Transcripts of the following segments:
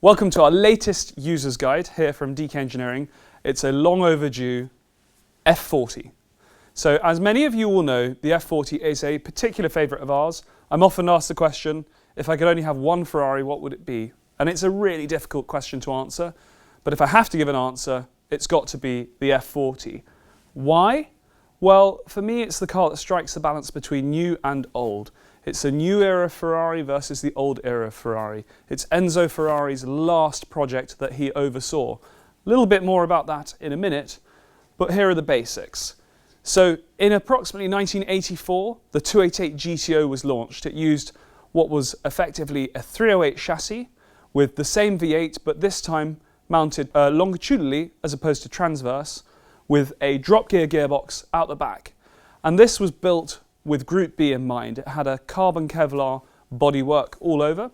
Welcome to our latest user's guide here from dkengineering. It's a long overdue F40. So as many of you will know, the F40 is a particular favourite of ours. I'm often asked the question, if I could only have one Ferrari, what would it be? And it's a really difficult question to answer, but if I have to give an answer, it's got to be the F40. Why? Well, for me, it's the car that strikes the balance between new and old. It's a new era Ferrari versus the old era Ferrari. It's Enzo Ferrari's last project that he oversaw. A little bit more about that in a minute, but here are the basics. So in approximately 1984, the 288 GTO was launched. It used what was effectively a 308 chassis with the same V8, but this time mounted longitudinally as opposed to transverse, with a drop gear gearbox out the back. And this was built with Group B in mind. It had a carbon Kevlar bodywork all over,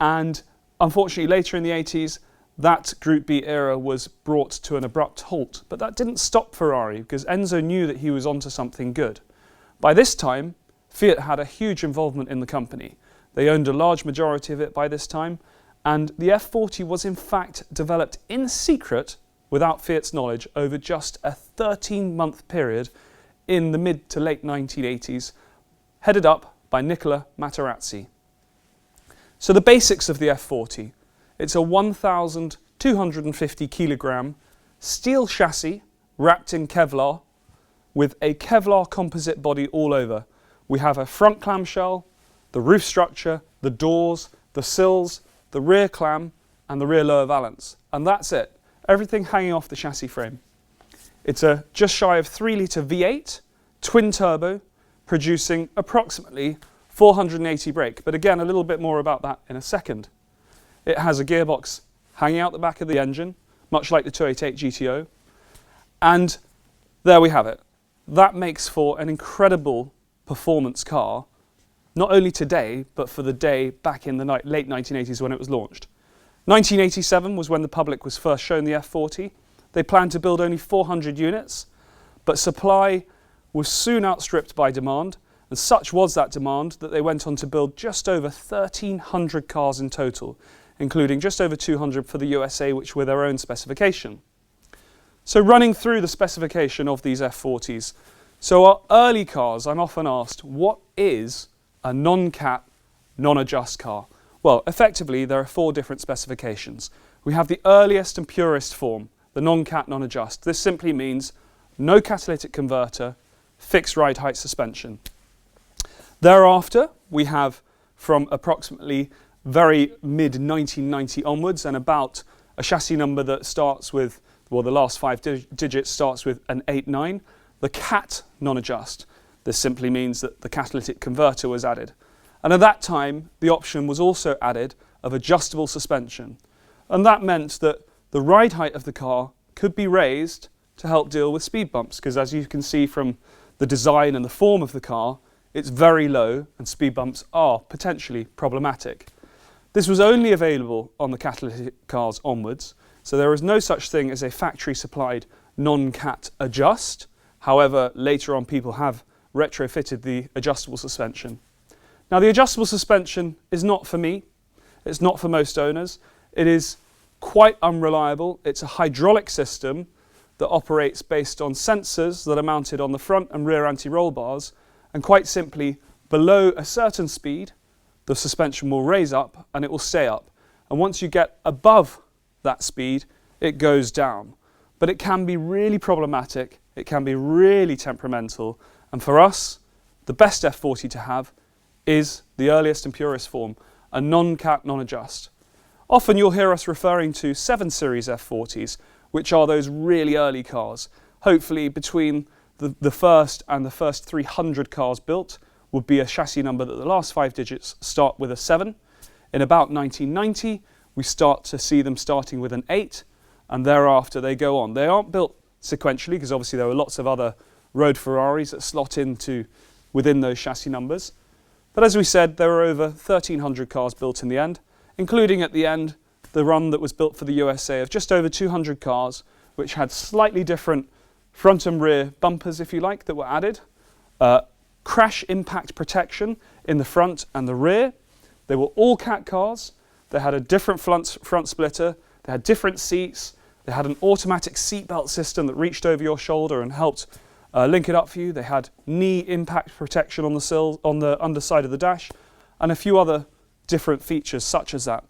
and unfortunately later in the 80s that Group B era was brought to an abrupt halt. But that didn't stop Ferrari, because Enzo knew that he was onto something good. By this time, Fiat had a huge involvement in the company. They owned a large majority of it by this time, and the F40 was in fact developed in secret without Fiat's knowledge over just a 13-month period in the mid to late 1980s, headed up by Nicola Materazzi. So the basics of the F40. It's a 1,250 kilogram steel chassis wrapped in Kevlar with a Kevlar composite body all over. We have a front clamshell, the roof structure, the doors, the sills, the rear clam and the rear lower valance. And that's it. Everything hanging off the chassis frame. It's a just shy of 3-litre V8, twin turbo, producing approximately 480 brake. But again, a little bit more about that in a second. It has a gearbox hanging out the back of the engine, much like the 288 GTO. And there we have it. That makes for an incredible performance car, not only today, but for the day back in the late 1980s when it was launched. 1987 was when the public was first shown the F40. They planned to build only 400 units, but supply was soon outstripped by demand, and such was that demand that they went on to build just over 1,300 cars in total, including just over 200 for the USA, which were their own specification. So running through the specification of these F40s. So our early cars, I'm often asked, what is a non-cat, non-adjust car? Well, effectively, there are 4 different specifications. We have the earliest and purest form, the non-cat, non-adjust. This simply means no catalytic converter, fixed ride height suspension. Thereafter, we have from approximately very mid-1990 onwards and about a chassis number that starts with, well, the last 5 digits starts with an 89, the cat non-adjust. This simply means that the catalytic converter was added. And at that time, the option was also added of adjustable suspension. And that meant that the ride height of the car could be raised to help deal with speed bumps, because as you can see from the design and the form of the car, it's very low and speed bumps are potentially problematic. This was only available on the catalytic cars onwards, so there is no such thing as a factory-supplied non-cat adjust. However, later on people have retrofitted the adjustable suspension. Now, the adjustable suspension is not for me. It's not for most owners. It is quite unreliable. It's a hydraulic system that operates based on sensors that are mounted on the front and rear anti-roll bars, and quite simply, below a certain speed, the suspension will raise up and it will stay up. And once you get above that speed, it goes down. But it can be really problematic. It can be really temperamental. And for us, the best F40 to have is the earliest and purest form, a non-cat, non-adjust. Often you'll hear us referring to 7 Series F40s, which are those really early cars. Hopefully between the first and the first 300 cars built would be a chassis number that the last 5 digits start with a 7. In about 1990, we start to see them starting with an 8, and thereafter they go on. They aren't built sequentially, because obviously there are lots of other road Ferraris that slot within those chassis numbers. But as we said, there were over 1,300 cars built in the end, including at the end the run that was built for the USA of just over 200 cars, which had slightly different front and rear bumpers, if you like, that were added, crash impact protection in the front and the rear. They were all cat cars, They had a different front splitter, they had different seats, they had an automatic seatbelt system that reached over your shoulder and helped link it up for you. They had knee impact protection on the underside of the dash, and a few other different features such as that.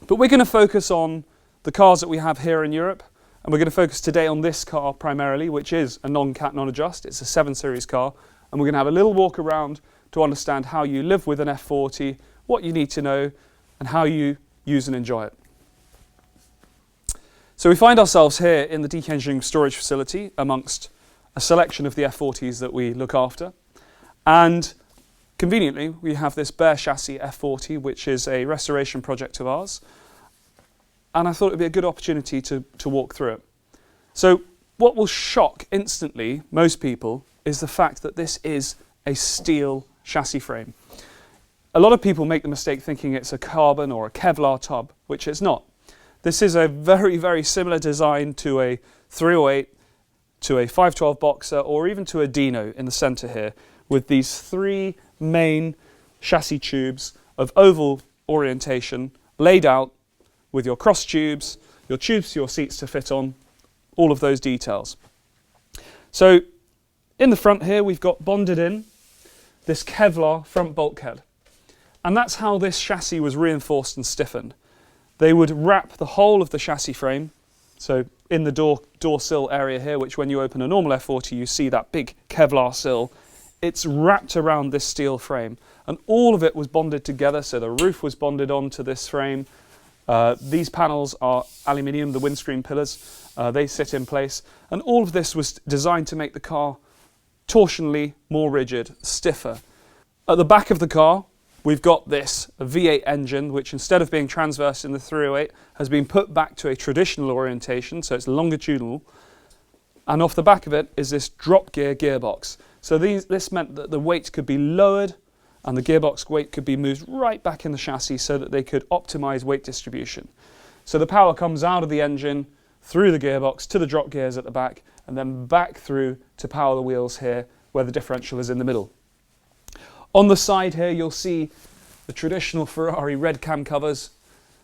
But we're going to focus on the cars that we have here in Europe, and we're going to focus today on this car primarily, which is a non-cat, non-adjust. It's a 7 Series car, and we're going to have a little walk around to understand how you live with an F40, what you need to know, and how you use and enjoy it. So we find ourselves here in the dkengineering storage facility amongst a selection of the F40s that we look after, and conveniently we have this bare chassis F40, which is a restoration project of ours, and I thought it would be a good opportunity to walk through it. So what will shock instantly most people is the fact that this is a steel chassis frame. A lot of people make the mistake thinking it's a carbon or a Kevlar tub, which it's not. This is a very, very similar design to a 308, to a 512 Boxer, or even to a Dino in the centre here, with these 3 main chassis tubes of oval orientation laid out with your cross tubes, your tubes for your seats to fit on, all of those details. So in the front here we've got bonded in this Kevlar front bulkhead, and that's how this chassis was reinforced and stiffened. They would wrap the whole of the chassis frame, so in the door sill area here, which when you open a normal F40 you see that big Kevlar sill, it's wrapped around this steel frame, and all of it was bonded together. So the roof was bonded onto this frame. These panels are aluminium, the windscreen pillars, they sit in place, and all of this was designed to make the car torsionally more rigid, stiffer. At the back of the car we've got this V8 engine, which instead of being transverse in the 308 has been put back to a traditional orientation, so it's longitudinal, and off the back of it is this drop gear gearbox. So this meant that the weight could be lowered and the gearbox weight could be moved right back in the chassis so that they could optimize weight distribution. So the power comes out of the engine, through the gearbox to the drop gears at the back, and then back through to power the wheels here where the differential is in the middle. On the side here you'll see the traditional Ferrari red cam covers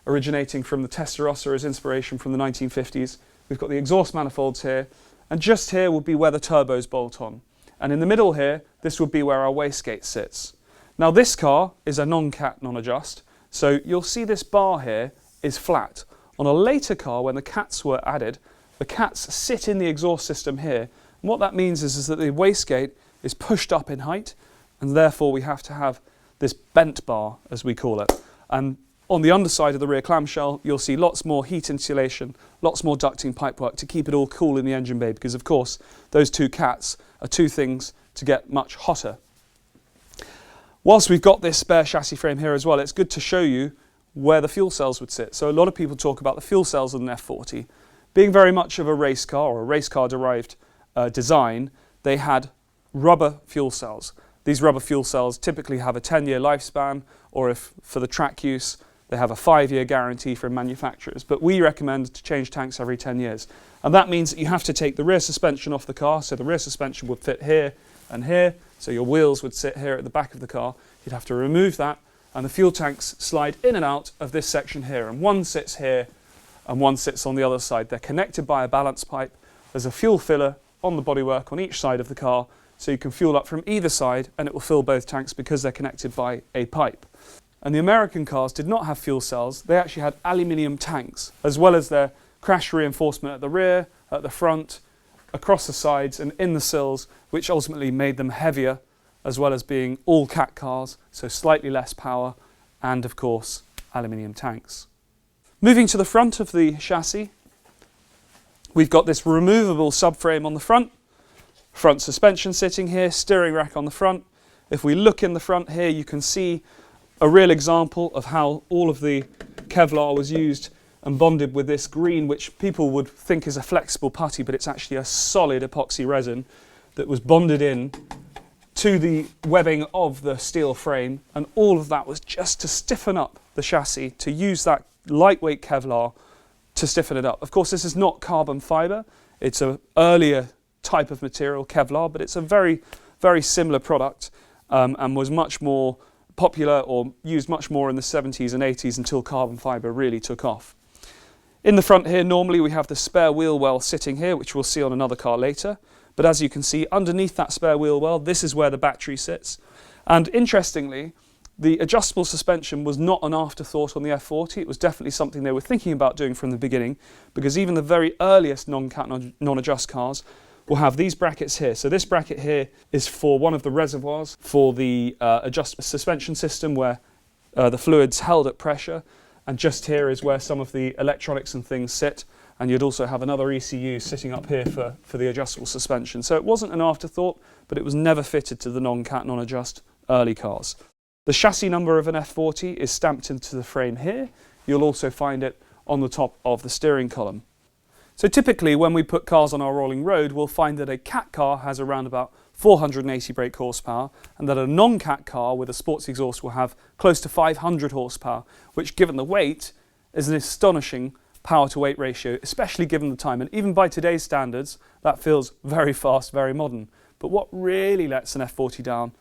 originating from the Testarossa as inspiration from the 1950s. We've got the exhaust manifolds here, and just here would be where the turbos bolt on. And in the middle here, this would be where our wastegate sits. Now this car is a non-cat, non-adjust, so you'll see this bar here is flat. On a later car, when the cats were added, the cats sit in the exhaust system here, and what that means is that the wastegate is pushed up in height, and therefore we have to have this bent bar, as we call it. And on the underside of the rear clamshell, you'll see lots more heat insulation, lots more ducting pipework to keep it all cool in the engine bay, because of course those 2 cats are 2 things to get much hotter. Whilst we've got this spare chassis frame here as well, it's good to show you where the fuel cells would sit. So a lot of people talk about the fuel cells of an F40. Being very much of a race car, or a race car derived design, they had rubber fuel cells. These rubber fuel cells typically have a 10-year lifespan, or if for the track use, they have a 5-year guarantee from manufacturers. But we recommend to change tanks every 10 years. And that means that you have to take the rear suspension off the car, so the rear suspension would fit here and here, so your wheels would sit here at the back of the car. You'd have to remove that, and the fuel tanks slide in and out of this section here, and one sits here and one sits on the other side. They're connected by a balance pipe. There's a fuel filler on the bodywork on each side of the car, so you can fuel up from either side and it will fill both tanks because they're connected by a pipe. And the American cars did not have fuel cells. They actually had aluminium tanks, as well as their crash reinforcement at the rear, at the front, across the sides and in the sills, which ultimately made them heavier, as well as being all cat cars, so slightly less power, and of course aluminium tanks. Moving to the front of the chassis, we've got this removable subframe on the front suspension sitting here, steering rack on the front. If we look in the front here, you can see a real example of how all of the Kevlar was used and bonded with this green, which people would think is a flexible putty, but it's actually a solid epoxy resin that was bonded in to the webbing of the steel frame, and all of that was just to stiffen up the chassis, to use that lightweight Kevlar to stiffen it up. Of course, this is not carbon fibre, it's an earlier type of material, Kevlar, but it's a very, very similar product and was much more popular or used much more in the 70s and 80s until carbon fibre really took off. In the front here, normally we have the spare wheel well sitting here, which we'll see on another car later. But as you can see, underneath that spare wheel well, this is where the battery sits. And interestingly, the adjustable suspension was not an afterthought on the F40. It was definitely something they were thinking about doing from the beginning, because even the very earliest non-cat, non-adjust cars will have these brackets here. So this bracket here is for one of the reservoirs for the adjustable suspension system, where the fluid's held at pressure. And just here is where some of the electronics and things sit. And you'd also have another ECU sitting up here for the adjustable suspension. So it wasn't an afterthought, but it was never fitted to the non-cat, non-adjust early cars. The chassis number of an F40 is stamped into the frame here. You'll also find it on the top of the steering column. So typically when we put cars on our rolling road, we'll find that a cat car has around about 480 brake horsepower, and that a non-cat car with a sports exhaust will have close to 500 horsepower, which given the weight is an astonishing power to weight ratio, especially given the time. And even by today's standards, that feels very fast, very modern. But what really lets an F40 down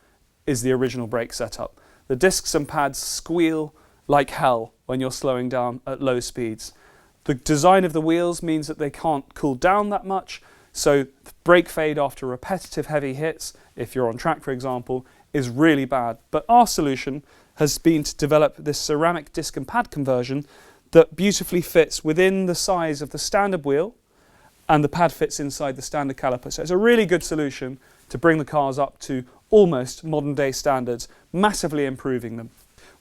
is the original brake setup. The discs and pads squeal like hell when you're slowing down at low speeds. The design of the wheels means that they can't cool down that much, so brake fade after repetitive heavy hits, if you're on track for example, is really bad. But our solution has been to develop this ceramic disc and pad conversion that beautifully fits within the size of the standard wheel, and the pad fits inside the standard caliper. So it's a really good solution to bring the cars up to almost modern day standards, massively improving them.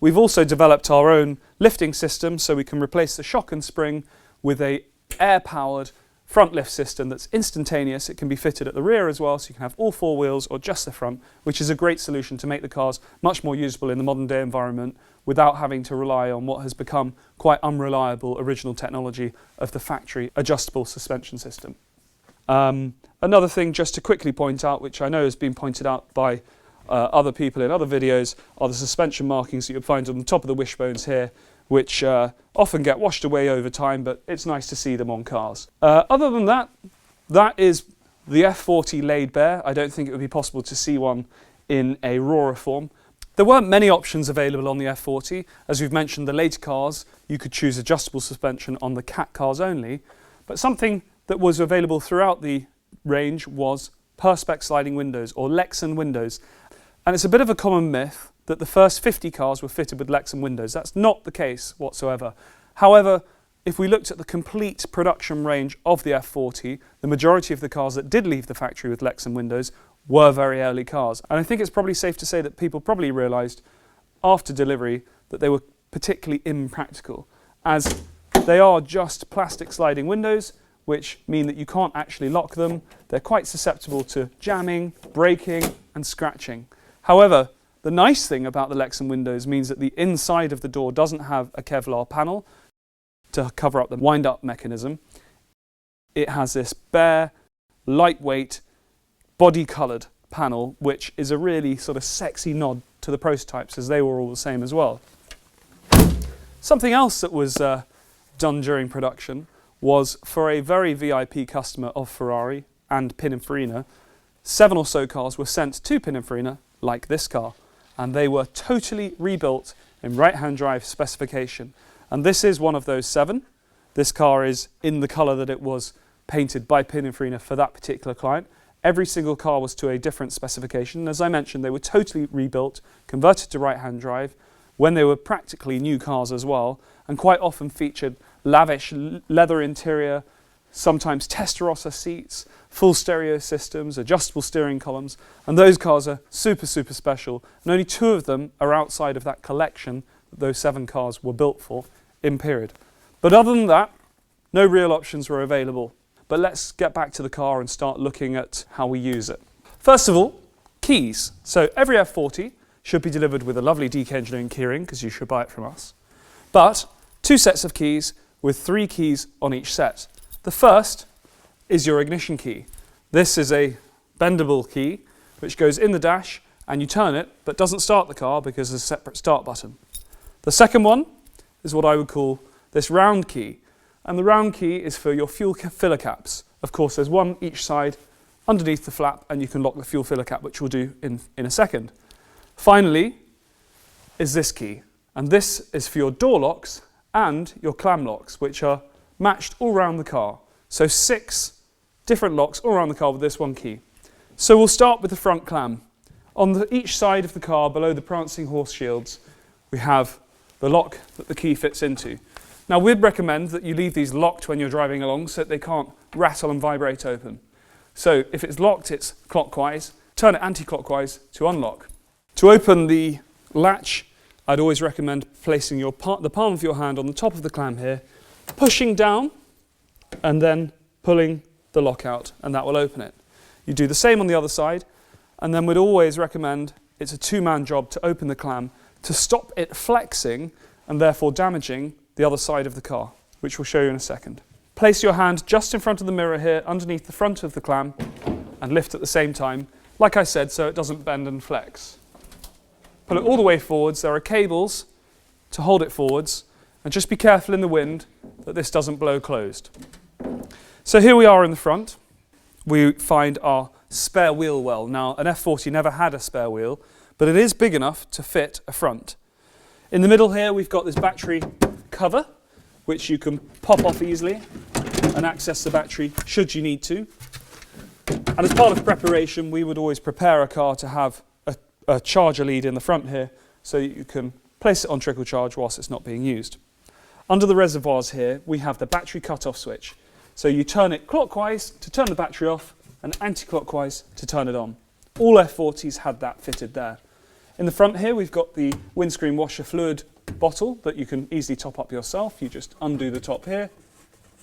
We've also developed our own lifting system, so we can replace the shock and spring with a air-powered front lift system that's instantaneous. It can be fitted at the rear as well, so you can have all four wheels or just the front, which is a great solution to make the cars much more usable in the modern day environment without having to rely on what has become quite unreliable original technology of the factory adjustable suspension system. Another thing just to quickly point out, which I know has been pointed out by other people in other videos, are the suspension markings that you'll find on the top of the wishbones here, which often get washed away over time, but it's nice to see them on cars. Other than that, that is the F40 laid bare. I don't think it would be possible to see one in a rawer form. There weren't many options available on the F40. As we've mentioned, the later cars, you could choose adjustable suspension on the cat cars only, but something that was available throughout the range was Perspex sliding windows, or Lexan windows. And it's a bit of a common myth that the first 50 cars were fitted with Lexan windows. That's not the case whatsoever. However, if we looked at the complete production range of the F40, the majority of the cars that did leave the factory with Lexan windows were very early cars. And I think it's probably safe to say that people probably realised after delivery that they were particularly impractical, as they are just plastic sliding windows, which mean that you can't actually lock them. They're quite susceptible to jamming, breaking and scratching. However, the nice thing about the Lexan windows means that the inside of the door doesn't have a Kevlar panel to cover up the wind-up mechanism. It has this bare, lightweight, body-coloured panel, which is a really sort of sexy nod to the prototypes, as they were all the same as well. Something else that was done during production was, for a very VIP customer of Ferrari and Pininfarina, 7 or so cars were sent to Pininfarina, like this car, and they were totally rebuilt in right-hand drive specification. And this is one of those 7. This car is in the colour that it was painted by Pininfarina for that particular client. Every single car was to a different specification. As I mentioned, they were totally rebuilt, converted to right-hand drive, when they were practically new cars as well, and quite often featured lavish leather interior, sometimes Testarossa seats, full stereo systems, adjustable steering columns, and those cars are super, super special. And only 2 of them are outside of that collection that those 7 cars were built for in period. But other than that, no real options were available. But let's get back to the car and start looking at how we use it. First of all, keys. So every F40 should be delivered with a lovely dkengineering keyring, because you should buy it from us. But 2 sets of keys with 3 keys on each set. The first is your ignition key. This is a bendable key which goes in the dash and you turn it, but doesn't start the car because there's a separate start button. The second one is what I would call this round key. And the round key is for your fuel filler caps. Of course, there's one each side underneath the flap, and you can lock the fuel filler cap, which we'll do in a second. Finally, is this key. And this is for your door locks and your clam locks, which are matched all around the car. So 6 different locks all around the car with this one key. So we'll start with the front clam. On each side of the car, below the prancing horse shields, we have the lock that the key fits into. Now we'd recommend that you leave these locked when you're driving along so that they can't rattle and vibrate open. So if it's locked, it's clockwise. Turn it anti-clockwise to unlock. To open the latch, I'd always recommend placing the palm of your hand on the top of the clam here, pushing down and then pulling the lock out, and that will open it. You do the same on the other side, and then we'd always recommend it's a 2-man job to open the clam to stop it flexing and therefore damaging the other side of the car, which we'll show you in a second. Place your hand just in front of the mirror here, underneath the front of the clam, and lift at the same time, like I said, so it doesn't bend and flex. Pull it all the way forwards. There are cables to hold it forwards, and just be careful in the wind that this doesn't blow closed. So here we are in the front. We find our spare wheel well. Now, an F40 never had a spare wheel, but it is big enough to fit a front. In the middle here, we've got this battery cover, which you can pop off easily and access the battery should you need to. And as part of preparation, we would always prepare a car to have a charger lead in the front here, so you can place it on trickle charge whilst it's not being used. Under the reservoirs here, we have the battery cut-off switch. So you turn it clockwise to turn the battery off and anti-clockwise to turn it on. All F40s had that fitted there. In the front here, we've got the windscreen washer fluid bottle that you can easily top up yourself. You just undo the top here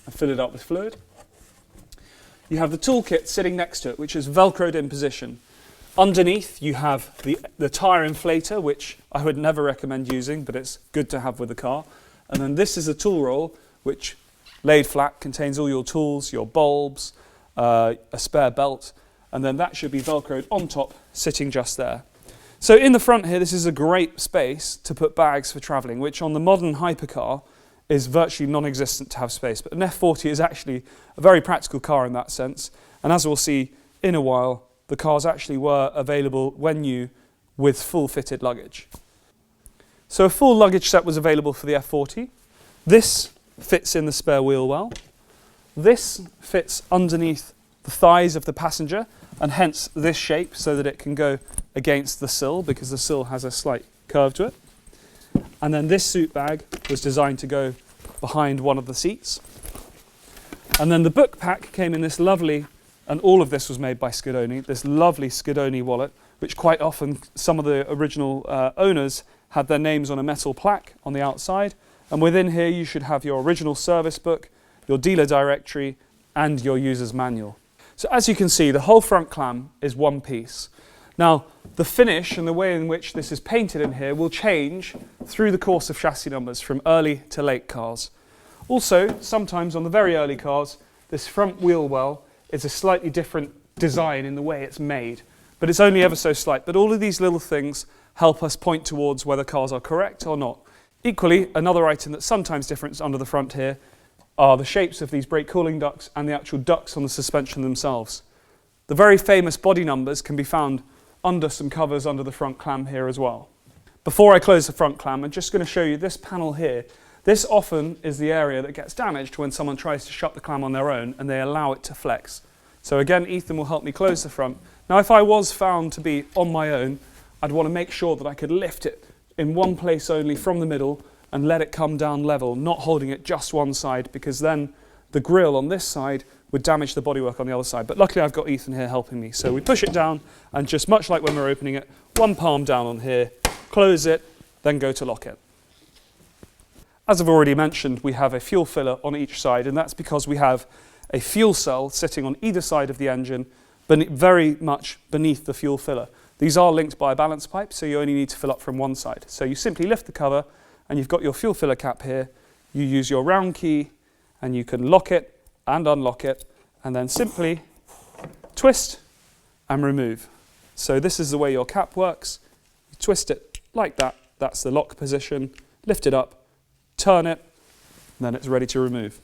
and fill it up with fluid. You have the toolkit sitting next to it, which is velcroed in position. Underneath, you have the tyre inflator, which I would never recommend using, but it's good to have with the car. And then this is a tool roll, which laid flat contains all your tools, your bulbs, a spare belt, and then that should be velcroed on top, sitting just there. So in the front here, this is a great space to put bags for travelling, which on the modern hypercar is virtually non-existent to have space. But an F40 is actually a very practical car in that sense. And as we'll see in a while, the cars actually were available when new with full fitted luggage. So a full luggage set was available for the F40. This fits in the spare wheel well. This fits underneath the thighs of the passenger, and hence this shape, so that it can go against the sill because the sill has a slight curve to it. And then this suit bag was designed to go behind one of the seats. And then the book pack came in this lovely, and all of this was made by Scudoni, this lovely Scudoni wallet, which quite often some of the original owners had their names on a metal plaque on the outside. And within here you should have your original service book, your dealer directory, and your user's manual. So as you can see, the whole front clam is one piece. Now, the finish and the way in which this is painted in here will change through the course of chassis numbers from early to late cars. Also, sometimes on the very early cars, this front wheel well is a slightly different design in the way it's made, but it's only ever so slight. But all of these little things help us point towards whether cars are correct or not. Equally, another item that's sometimes different under the front here are the shapes of these brake cooling ducts and the actual ducts on the suspension themselves. The very famous body numbers can be found under some covers under the front clam here as well. Before I close the front clam, I'm just going to show you this panel here. This often is the area that gets damaged when someone tries to shut the clam on their own and they allow it to flex. So again, Ethan will help me close the front. Now, if I was found to be on my own, I'd want to make sure that I could lift it in one place only from the middle and let it come down level, not holding it just one side, because then the grille on this side would damage the bodywork on the other side. But luckily I've got Ethan here helping me. So we push it down, and just much like when we're opening it, one palm down on here, close it, then go to lock it. As I've already mentioned, we have a fuel filler on each side, and that's because we have a fuel cell sitting on either side of the engine, but very much beneath the fuel filler. These are linked by a balance pipe, so you only need to fill up from one side. So you simply lift the cover, and you've got your fuel filler cap here. You use your round key, and you can lock it and unlock it, and then simply twist and remove. So this is the way your cap works. You twist it like that. That's the lock position. Lift it up, turn it, and then it's ready to remove.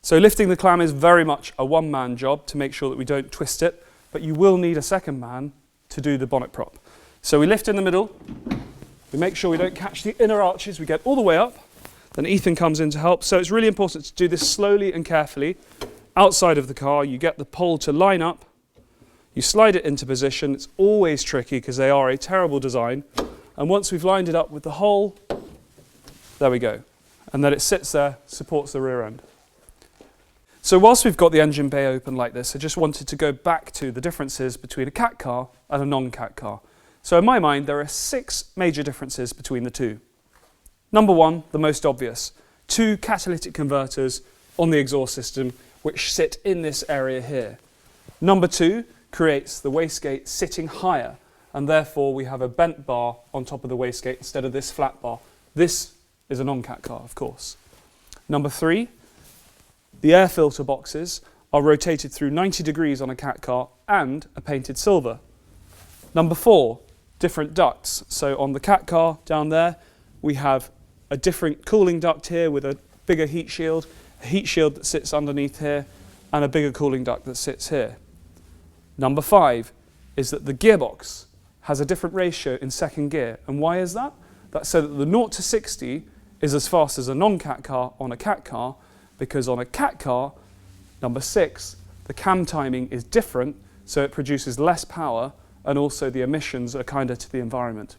So lifting the clam is very much a one-man job to make sure that we don't twist it, but you will need a second man to do the bonnet prop. So we lift in the middle, we make sure we don't catch the inner arches, we get all the way up, then Ethan comes in to help. So it's really important to do this slowly and carefully. Outside of the car, you get the pole to line up, you slide it into position. It's always tricky because they are a terrible design. And once we've lined it up with the hole, there we go. And then it sits there, supports the rear end. So whilst we've got the engine bay open like this, I just wanted to go back to the differences between a cat car and a non-cat car. So in my mind, there are 6 major differences between the two. Number 1, the most obvious, 2 catalytic converters on the exhaust system which sit in this area here. Number 2 creates the wastegate sitting higher, and therefore we have a bent bar on top of the wastegate instead of this flat bar. This is a non-cat car, of course. Number 3, the air filter boxes are rotated through 90 degrees on a cat car and are painted silver. Number 4, different ducts. So on the cat car down there, we have a different cooling duct here with a bigger heat shield that sits underneath here, and a bigger cooling duct that sits here. Number 5 is that the gearbox has a different ratio in second gear. And why is that? That's so that the 0 to 60 is as fast as a non-cat car on a cat car, because on a cat car, number 6, the cam timing is different, so it produces less power, and also the emissions are kinder to the environment.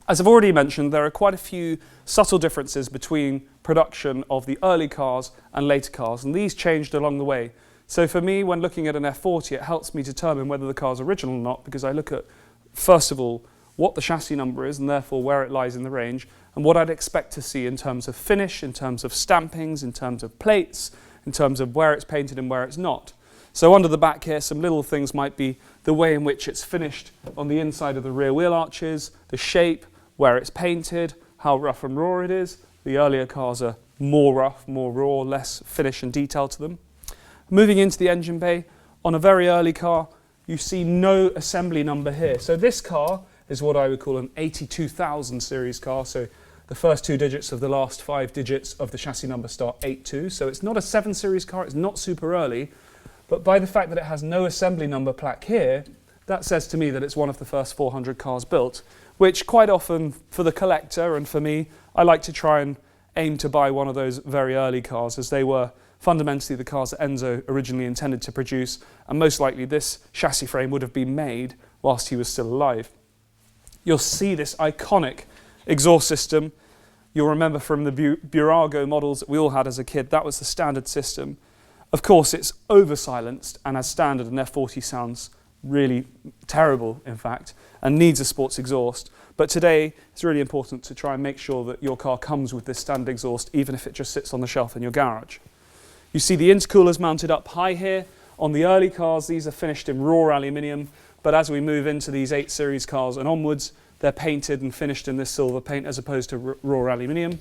As I've already mentioned, there are quite a few subtle differences between production of the early cars and later cars, and these changed along the way. So for me, when looking at an F40, it helps me determine whether the car's original or not, because I look at, first of all, what the chassis number is, and therefore where it lies in the range, and what I'd expect to see in terms of finish, in terms of stampings, in terms of plates, in terms of where it's painted and where it's not. So under the back here, some little things might be the way in which it's finished on the inside of the rear wheel arches, the shape, where it's painted, how rough and raw it is. The earlier cars are more rough, more raw, less finish and detail to them. Moving into the engine bay, on a very early car, you see no assembly number here. So this car is what I would call an 82,000 series car. So the first 2 digits of the last 5 digits of the chassis number start 82. So it's not a 7 series car, it's not super early. But by the fact that it has no assembly number plaque here, that says to me that it's one of the first 400 cars built, which quite often for the collector and for me, I like to try and aim to buy one of those very early cars, as they were fundamentally the cars that Enzo originally intended to produce, and most likely this chassis frame would have been made whilst he was still alive. You'll see this iconic exhaust system. You'll remember from the Burago models that we all had as a kid, that was the standard system. Of course, it's over-silenced, and as standard, an F40 sounds really terrible, in fact, and needs a sports exhaust. But today, it's really important to try and make sure that your car comes with this standard exhaust, even if it just sits on the shelf in your garage. You see the intercoolers mounted up high here. On the early cars, these are finished in raw aluminium, but as we move into these 8 series cars and onwards, they're painted and finished in this silver paint as opposed to raw aluminium.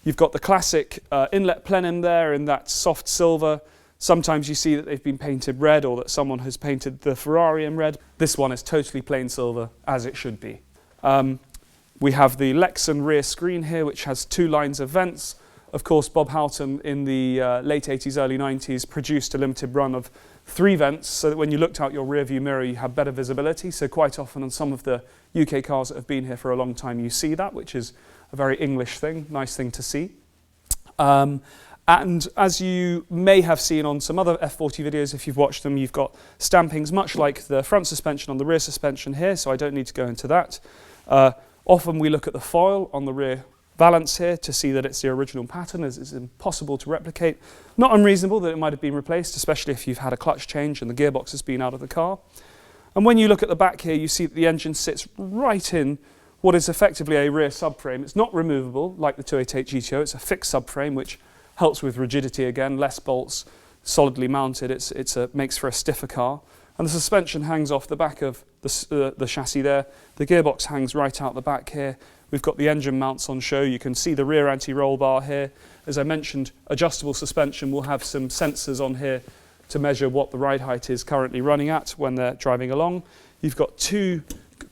You've got the classic inlet plenum there in that soft silver. Sometimes you see that they've been painted red, or that someone has painted the Ferrari in red. This one is totally plain silver, as it should be. We have the Lexan rear screen here, which has 2 lines of vents. Of course, Bob Houghton in the late 80s, early 90s produced a limited run of 3 vents, so that when you looked out your rear view mirror, you had better visibility. So quite often on some of the UK cars that have been here for a long time, you see that, which is a very English thing, nice thing to see. And as you may have seen on some other F40 videos, if you've watched them, you've got stampings much like the front suspension on the rear suspension here, so I don't need to go into that. Often we look at the foil on the rear valance here to see that it's the original pattern, as it's impossible to replicate. Not unreasonable that it might have been replaced, especially if you've had a clutch change and the gearbox has been out of the car. And when you look at the back here, you see that the engine sits right in what is effectively a rear subframe. It's not removable like the 288 GTO, it's a fixed subframe, which helps with rigidity again, less bolts, solidly mounted. It makes for a stiffer car. And the suspension hangs off the back of the chassis there. The gearbox hangs right out the back here. We've got the engine mounts on show. You can see the rear anti-roll bar here. As I mentioned, adjustable suspension will have some sensors on here to measure what the ride height is currently running at when they're driving along. You've got 2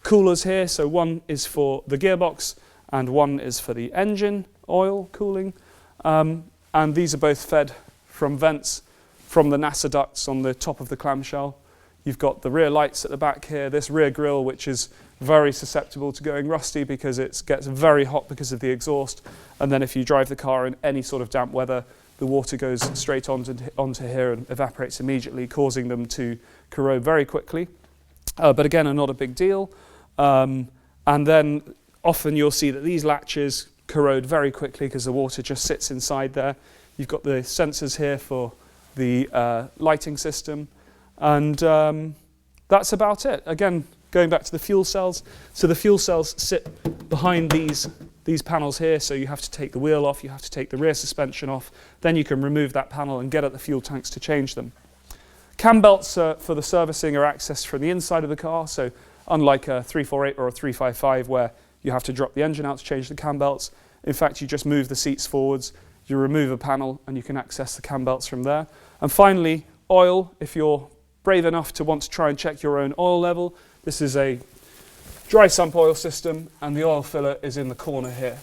coolers here. So one is for the gearbox and one is for the engine oil cooling. And these are both fed from vents from the NASA ducts on the top of the clamshell. You've got the rear lights at the back here, this rear grille, which is very susceptible to going rusty because it gets very hot because of the exhaust. And then if you drive the car in any sort of damp weather, the water goes straight onto here and evaporates immediately, causing them to corrode very quickly. But again, not a big deal. And then often you'll see that these latches corrode very quickly because the water just sits inside there. You've got the sensors here for the lighting system. And that's about it. Again, going back to the fuel cells. So the fuel cells sit behind these panels here, so you have to take the wheel off, you have to take the rear suspension off, then you can remove that panel and get at the fuel tanks to change them. Cam belts for the servicing are accessed from the inside of the car, so unlike a 348 or a 355 where you have to drop the engine out to change the cam belts, in fact you just move the seats forwards, you remove a panel and you can access the cam belts from there. And finally, oil, if you're brave enough to want to try and check your own oil level, this is a dry sump oil system and the oil filler is in the corner here.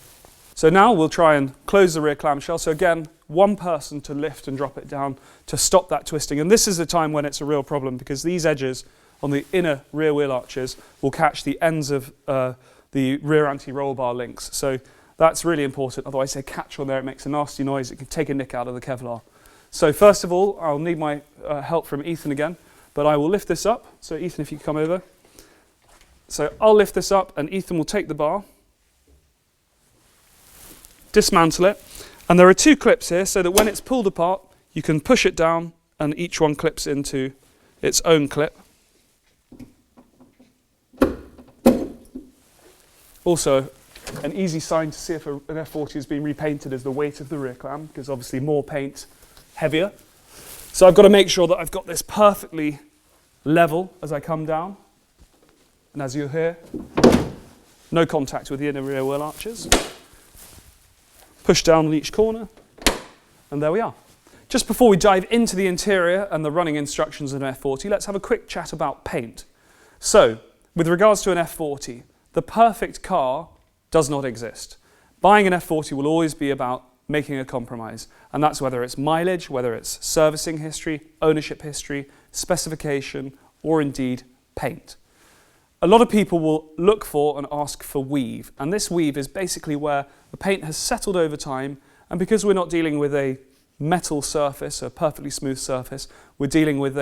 So now we'll try and close the rear clamshell. So again, one person to lift and drop it down to stop that twisting. And this is the time when it's a real problem because these edges on the inner rear wheel arches will catch the ends of the rear anti-roll bar links. So that's really important. Otherwise they catch on there, it makes a nasty noise, it can take a nick out of the Kevlar. So first of all, I'll need my help from Ethan again, but I will lift this up. So Ethan, if you come over. So I'll lift this up and Ethan will take the bar, dismantle it, and there are two clips here so that when it's pulled apart you can push it down and each one clips into its own clip. Also, an easy sign to see if an F40 has been repainted is the weight of the rear clam, because obviously more paint, heavier. So I've got to make sure that I've got this perfectly level as I come down. And as you'll hear, no contact with the inner rear wheel arches. Push down on each corner, and there we are. Just before we dive into the interior and the running instructions of an F40, let's have a quick chat about paint. So, with regards to an F40, the perfect car does not exist. Buying an F40 will always be about making a compromise, and that's whether it's mileage, whether it's servicing history, ownership history, specification, or indeed paint. A lot of people will look for and ask for weave, and this weave is basically where the paint has settled over time, and because we're not dealing with a metal surface, a perfectly smooth surface, we're dealing with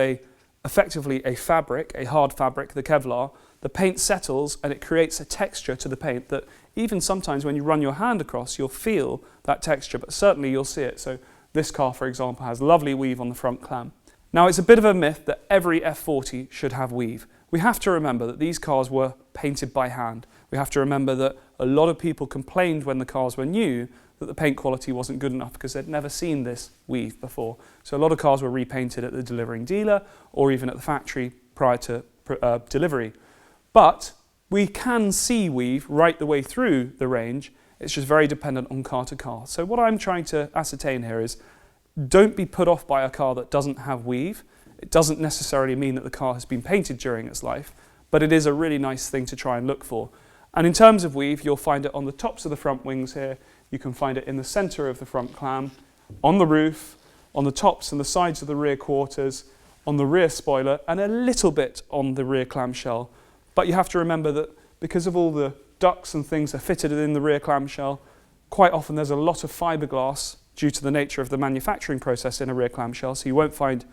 effectively a fabric, a hard fabric, the Kevlar. The paint settles and it creates a texture to the paint that even sometimes when you run your hand across, you'll feel that texture, but certainly you'll see it. So this car, for example, has lovely weave on the front clam. Now, it's a bit of a myth that every F40 should have weave. We have to remember that these cars were painted by hand. We have to remember that a lot of people complained when the cars were new that the paint quality wasn't good enough because they'd never seen this weave before. So a lot of cars were repainted at the delivering dealer or even at the factory prior to delivery. But we can see weave right the way through the range. It's just very dependent on car to car. So what I'm trying to ascertain here is don't be put off by a car that doesn't have weave. It doesn't necessarily mean that the car has been painted during its life, but it is a really nice thing to try and look for. And in terms of weave, you'll find it on the tops of the front wings here. You can find it in the centre of the front clam, on the roof, on the tops and the sides of the rear quarters, on the rear spoiler, and a little bit on the rear clamshell. But you have to remember that because of all the ducts and things that are fitted in the rear clamshell, quite often there's a lot of fiberglass due to the nature of the manufacturing process in a rear clamshell, so you won't find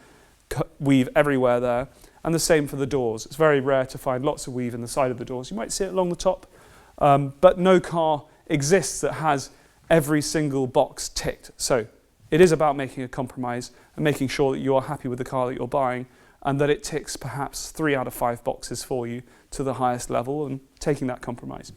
weave everywhere there. And the same for the doors. It's very rare to find lots of weave in the side of the doors. You might see it along the top, but no car exists that has every single box ticked. So it is about making a compromise and making sure that you are happy with the car that you're buying and that it ticks perhaps 3 out of 5 boxes for you to the highest level and taking that compromise.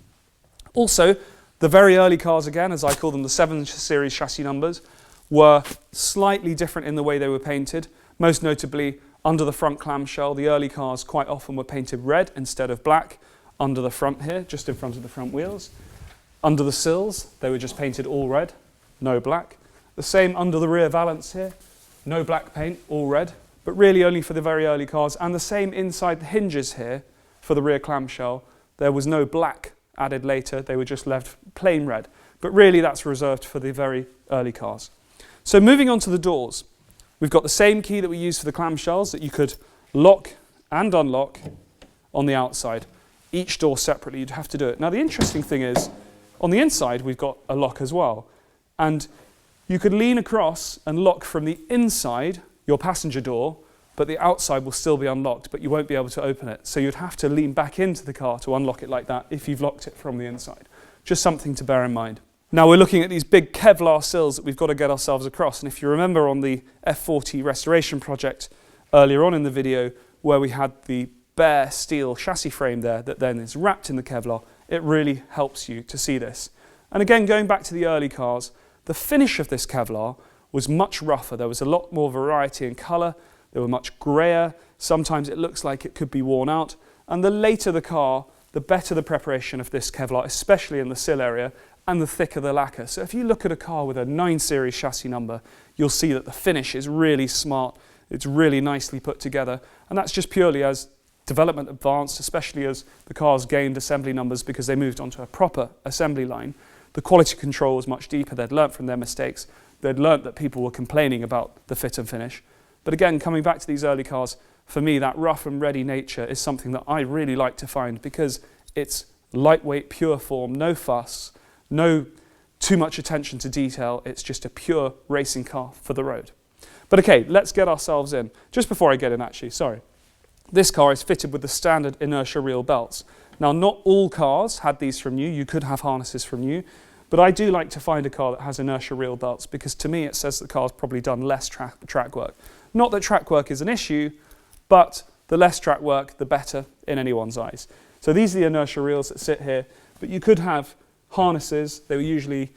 Also, the very early cars, again, as I call them, the 7 series chassis numbers, were slightly different in the way they were painted. Most notably, under the front clamshell, the early cars quite often were painted red instead of black under the front here, just in front of the front wheels. Under the sills, they were just painted all red, no black. The same under the rear valance here, no black paint, all red, but really only for the very early cars. And the same inside the hinges here for the rear clamshell, there was no black added later, they were just left plain red. But really that's reserved for the very early cars. So moving on to the doors. We've got the same key that we used for the clamshells that you could lock and unlock on the outside. Each door separately, you'd have to do it. Now the interesting thing is, on the inside we've got a lock as well. And you could lean across and lock from the inside your passenger door, but the outside will still be unlocked, but you won't be able to open it. So you'd have to lean back into the car to unlock it like that if you've locked it from the inside. Just something to bear in mind. Now we're looking at these big Kevlar sills that we've got to get ourselves across. And if you remember on the F40 restoration project earlier on in the video, where we had the bare steel chassis frame there that then is wrapped in the Kevlar, it really helps you to see this. And again, going back to the early cars, the finish of this Kevlar was much rougher. There was a lot more variety in colour. They were much greyer. Sometimes it looks like it could be worn out. And the later the car, the better the preparation of this Kevlar, especially in the sill area, and the thicker the lacquer. So if you look at a car with a 9 series chassis number, you'll see that the finish is really smart. It's really nicely put together. And that's just purely as development advanced, especially as the cars gained assembly numbers because they moved onto a proper assembly line. The quality control was much deeper. They'd learnt from their mistakes. They'd learnt that people were complaining about the fit and finish. But again, coming back to these early cars, for me, that rough and ready nature is something that I really like to find because it's lightweight, pure form, no fuss, no too much attention to detail. It's just a pure racing car for the road. But okay, let's get ourselves in. Just before I get in, actually, sorry. This car is fitted with the standard inertia reel belts. Now, not all cars had these from new. You could have harnesses from new. But I do like to find a car that has inertia reel belts because to me it says the car's probably done less track work. Not that track work is an issue, but the less track work, the better in anyone's eyes. So these are the inertia reels that sit here, but you could have harnesses. They were usually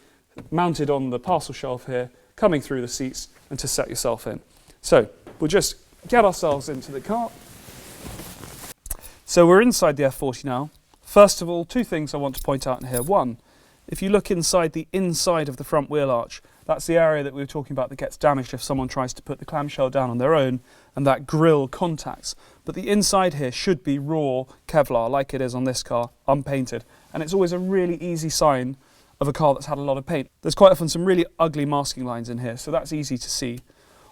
mounted on the parcel shelf here, coming through the seats and to set yourself in. So we'll just get ourselves into the car. So we're inside the F40 now. First of all, two things I want to point out in here. One, if you look inside the inside of the front wheel arch, that's the area that we were talking about that gets damaged if someone tries to put the clamshell down on their own and that grille contacts. But the inside here should be raw Kevlar like it is on this car, unpainted. And it's always a really easy sign of a car that's had a lot of paint. There's quite often some really ugly masking lines in here, so that's easy to see.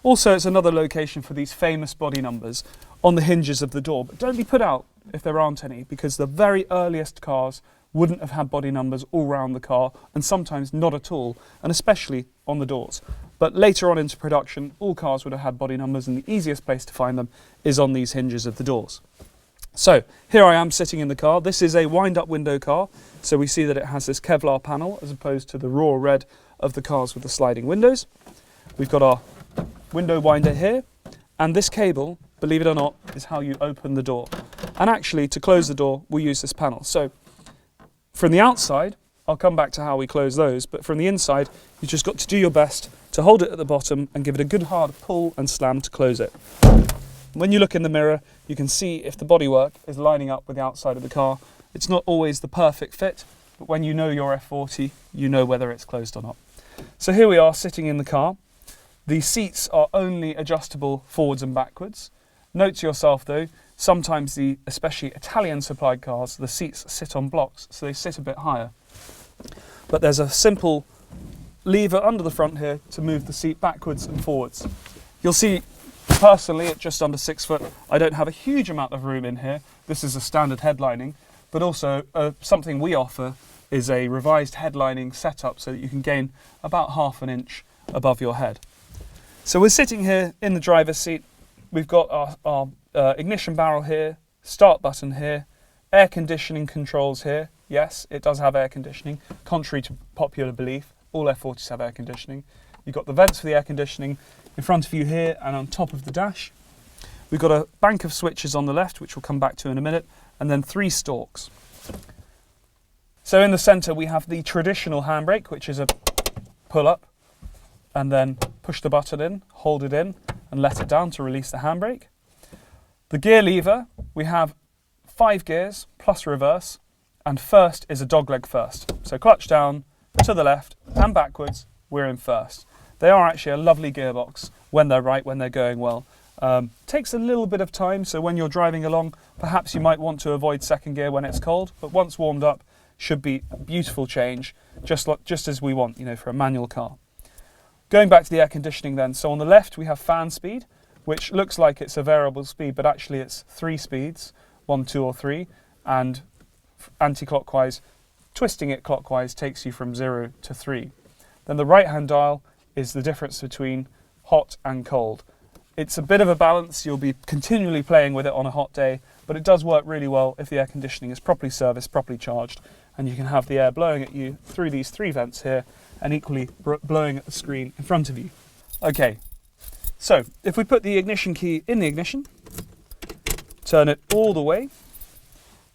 Also, it's another location for these famous body numbers on the hinges of the door. But don't be put out if there aren't any, because the very earliest cars wouldn't have had body numbers all around the car, and sometimes not at all, and especially on the doors. But later on into production, all cars would have had body numbers, and the easiest place to find them is on these hinges of the doors. So here I am sitting in the car. This is a wind-up window car, so we see that it has this Kevlar panel as opposed to the raw red of the cars with the sliding windows. We've got our window winder here, and this cable, believe it or not, is how you open the door. And actually, to close the door, we'll use this panel. So from the outside, I'll come back to how we close those, but from the inside, you've just got to do your best to hold it at the bottom and give it a good hard pull and slam to close it. When you look in the mirror, you can see if the bodywork is lining up with the outside of the car. It's not always the perfect fit, but when you know your F40, you know whether it's closed or not. So here we are sitting in the car. The seats are only adjustable forwards and backwards. Note to yourself though, sometimes especially Italian supplied cars, the seats sit on blocks, so they sit a bit higher. But there's a simple lever under the front here to move the seat backwards and forwards. You'll see, personally, at just under 6 foot, I don't have a huge amount of room in here. This is a standard headlining, but also something we offer is a revised headlining setup so that you can gain about ½ an inch above your head. So we're sitting here in the driver's seat. We've got our ignition barrel here, start button here, air conditioning controls here. Yes, it does have air conditioning, contrary to popular belief. All F40s have air conditioning. You've got the vents for the air conditioning in front of you here and on top of the dash. We've got a bank of switches on the left, which we'll come back to in a minute, and then 3 stalks. So in the centre we have the traditional handbrake, which is a pull up and then push the button in, hold it in and let it down to release the handbrake. The gear lever, we have 5 gears plus reverse, and first is a dogleg first. So clutch down, to the left and backwards, we're in first. They are actually a lovely gearbox when they're right, when they're going well. Takes a little bit of time, so when you're driving along, perhaps you might want to avoid second gear when it's cold, but once warmed up, should be a beautiful change, just as we want, for a manual car. Going back to the air conditioning then, so on the left we have fan speed, which looks like it's a variable speed, but actually it's 3 speeds, 1, 2 or 3, and anti-clockwise, twisting it clockwise takes you from 0 to 3. Then the right-hand dial is the difference between hot and cold. It's a bit of a balance. You'll be continually playing with it on a hot day, but it does work really well if the air conditioning is properly serviced, properly charged, and you can have the air blowing at you through these 3 vents here and equally blowing at the screen in front of you. Okay, so if we put the ignition key in the ignition, turn it all the way,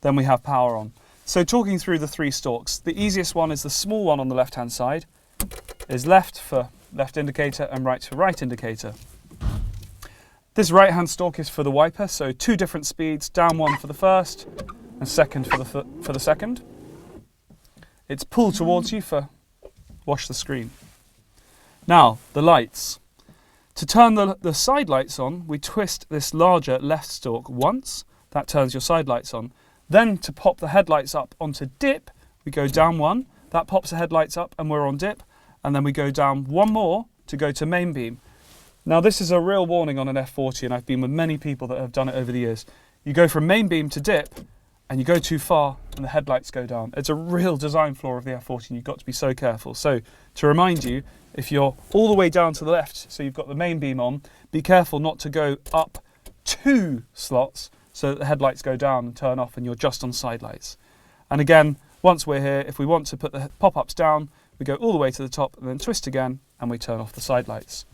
then we have power on. So talking through the 3 stalks, the easiest one is the small one on the left-hand side, is left for left indicator and right for right indicator. This right-hand stalk is for the wiper, so 2 different speeds, down 1 for the first and second for the second. It's pull towards you for wash the screen. Now, the lights. To turn the side lights on, we twist this larger left stalk once, that turns your side lights on. Then to pop the headlights up onto dip, we go down 1, that pops the headlights up and we're on dip, and then we go down 1 more to go to main beam. Now this is a real warning on an F40, and I've been with many people that have done it over the years. You go from main beam to dip and you go too far and the headlights go down. It's a real design flaw of the F40 and you've got to be so careful. So to remind you, if you're all the way down to the left, so you've got the main beam on, be careful not to go up 2 slots so that the headlights go down and turn off and you're just on side lights. And again, once we're here, if we want to put the pop-ups down, we go all the way to the top and then twist again and we turn off the side lights.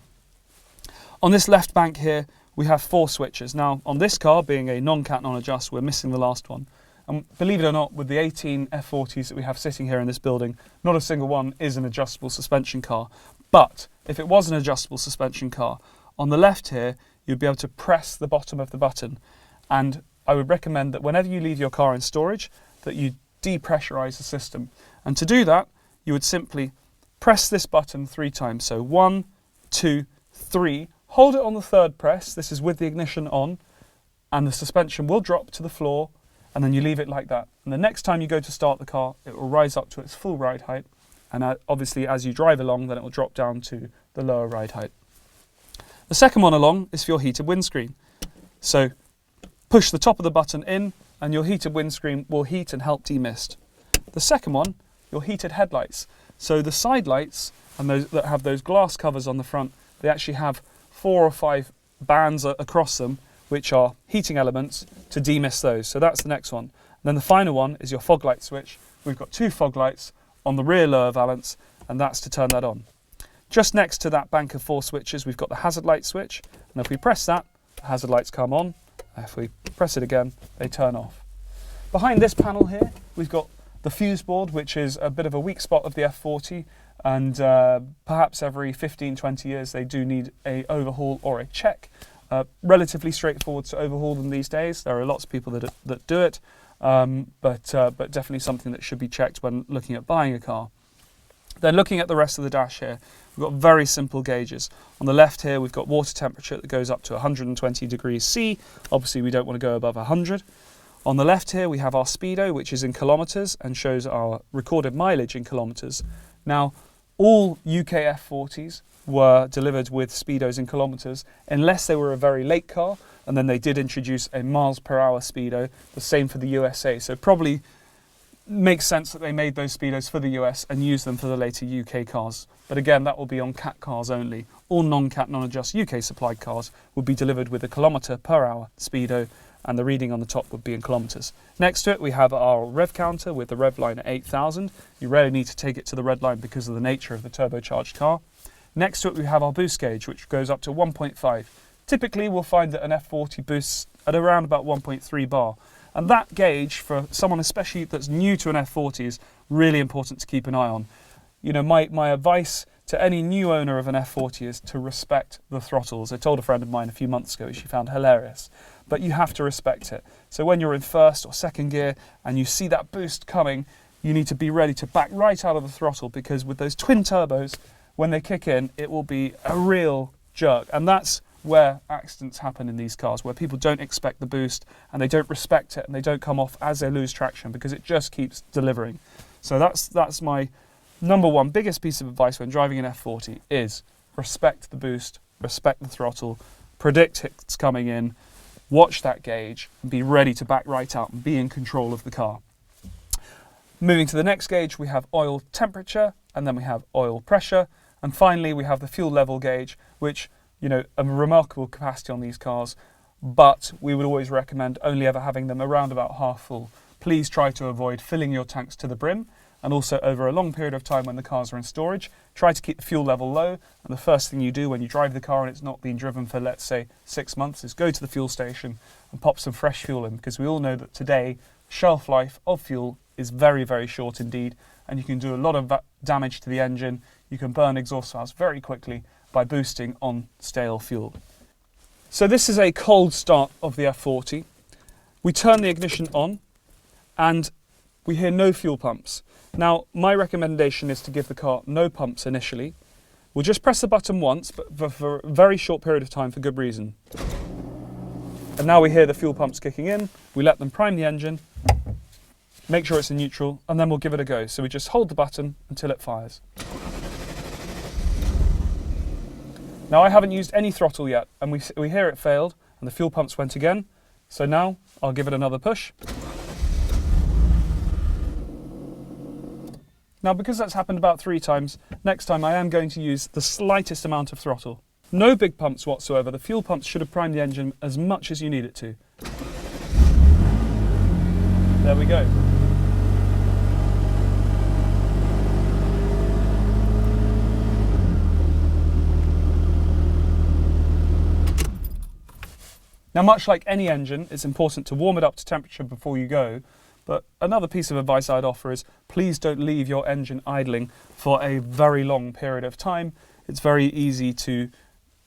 On this left bank here, we have 4 switches. Now, on this car, being a non-cat non-adjust, we're missing the last one. And believe it or not, with the 18 F40s that we have sitting here in this building, not a single one is an adjustable suspension car. But if it was an adjustable suspension car, on the left here, you'd be able to press the bottom of the button. And I would recommend that whenever you leave your car in storage, that you depressurize the system. And to do that, you would simply press this button 3 times. So 1, 2, 3. Hold it on the 3rd press. This is with the ignition on, and the suspension will drop to the floor, and then you leave it like that. And the next time you go to start the car, it will rise up to its full ride height. And obviously, as you drive along, then it will drop down to the lower ride height. The second one along is for your heated windscreen. So push the top of the button in, and your heated windscreen will heat and help demist. The second one, your heated headlights. So the side lights, and those that have those glass covers on the front, they actually have 4 or 5 bands across them, which are heating elements to demist those. So that's the next one. And then the final one is your fog light switch. We've got 2 fog lights on the rear lower valance, and that's to turn that on. Just next to that bank of 4 switches, we've got the hazard light switch. And if we press that, the hazard lights come on. If we press it again, they turn off. Behind this panel here, we've got the fuse board, which is a bit of a weak spot of the F40. And perhaps every 15-20 years they do need a overhaul or a check. Relatively straightforward to overhaul them these days. There are lots of people that do it, but definitely something that should be checked when looking at buying a car. Then looking at the rest of the dash here, we've got very simple gauges. On the left here we've got water temperature that goes up to 120 degrees C. Obviously we don't want to go above 100. On the left here we have our speedo, which is in kilometres and shows our recorded mileage in kilometres. Now, all UK F40s were delivered with speedos in kilometres, unless they were a very late car, and then they did introduce a miles per hour speedo, the same for the USA. So probably makes sense that they made those speedos for the US and used them for the later UK cars. But again, that will be on cat cars only. All non-cat non-adjust UK supplied cars would be delivered with a kilometre per hour speedo, and the reading on the top would be in kilometres. Next to it we have our rev counter with the rev line at 8,000. You rarely need to take it to the red line because of the nature of the turbocharged car. Next to it we have our boost gauge, which goes up to 1.5. Typically we'll find that an F40 boosts at around about 1.3 bar. And that gauge, for someone especially that's new to an F40, is really important to keep an eye on. You know, my advice to any new owner of an F40 is to respect the throttles. I told a friend of mine a few months ago, she found hilarious. But you have to respect it. So when you're in 1st or 2nd gear and you see that boost coming, you need to be ready to back right out of the throttle, because with those twin turbos, when they kick in, it will be a real jerk. And that's where accidents happen in these cars, where people don't expect the boost and they don't respect it and they don't come off as they lose traction, because it just keeps delivering. So that's my number one biggest piece of advice when driving an F40 is respect the boost, respect the throttle, predict it's coming in, watch that gauge, and be ready to back right out and be in control of the car. Moving to the next gauge, we have oil temperature, and then we have oil pressure, and finally we have the fuel level gauge, which, you know, a remarkable capacity on these cars, but we would always recommend only ever having them around about half full. Please try to avoid filling your tanks to the brim, and also over a long period of time when the cars are in storage, try to keep the fuel level low, and the first thing you do when you drive the car and it's not been driven for, let's say, 6 months, is go to the fuel station and pop some fresh fuel in, because we all know that today shelf life of fuel is very, very short indeed, and you can do a lot of damage to the engine. You can burn exhaust valves very quickly by boosting on stale fuel. So this is a cold start of the F40. We turn the ignition on and we hear no fuel pumps. Now, my recommendation is to give the car no pumps initially. We'll just press the button once, but for a very short period of time for good reason. And now we hear the fuel pumps kicking in. We let them prime the engine, make sure it's in neutral, and then we'll give it a go. So we just hold the button until it fires. Now, I haven't used any throttle yet, and we hear it failed, and the fuel pumps went again. So now I'll give it another push. Now, because that's happened about 3 times, next time I am going to use the slightest amount of throttle. No big pumps whatsoever. The fuel pumps should have primed the engine as much as you need it to. There we go. Now, much like any engine, it's important to warm it up to temperature before you go. But another piece of advice I'd offer is please don't leave your engine idling for a very long period of time. It's very easy to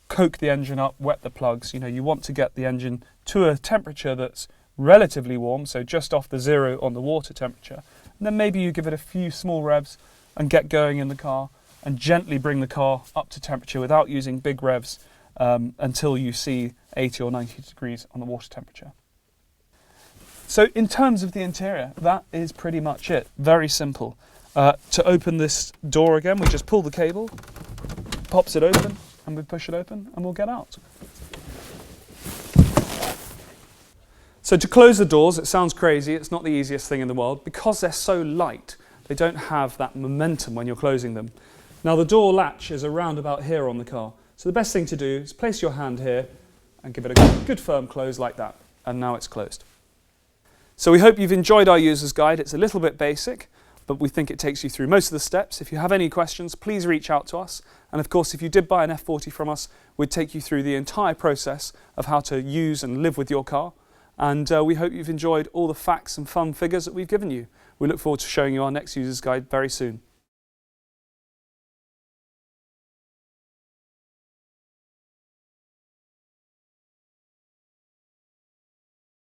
coke the engine up, wet the plugs. You know, you want to get the engine to a temperature that's relatively warm, so just off the 0 on the water temperature. And then maybe you give it a few small revs and get going in the car and gently bring the car up to temperature without using big revs until you see 80 or 90 degrees on the water temperature. So in terms of the interior, that is pretty much it. Very simple. To open this door again, we just pull the cable, pops it open, and we push it open, and we'll get out. So to close the doors, it sounds crazy. It's not the easiest thing in the world. Because they're so light, they don't have that momentum when you're closing them. Now, the door latch is around about here on the car. So the best thing to do is place your hand here and give it a good firm close like that. And now it's closed. So we hope you've enjoyed our user's guide. It's a little bit basic, but we think it takes you through most of the steps. If you have any questions, please reach out to us. And of course, if you did buy an F40 from us, we'd take you through the entire process of how to use and live with your car. And we hope you've enjoyed all the facts and fun figures that we've given you. We look forward to showing you our next user's guide very soon.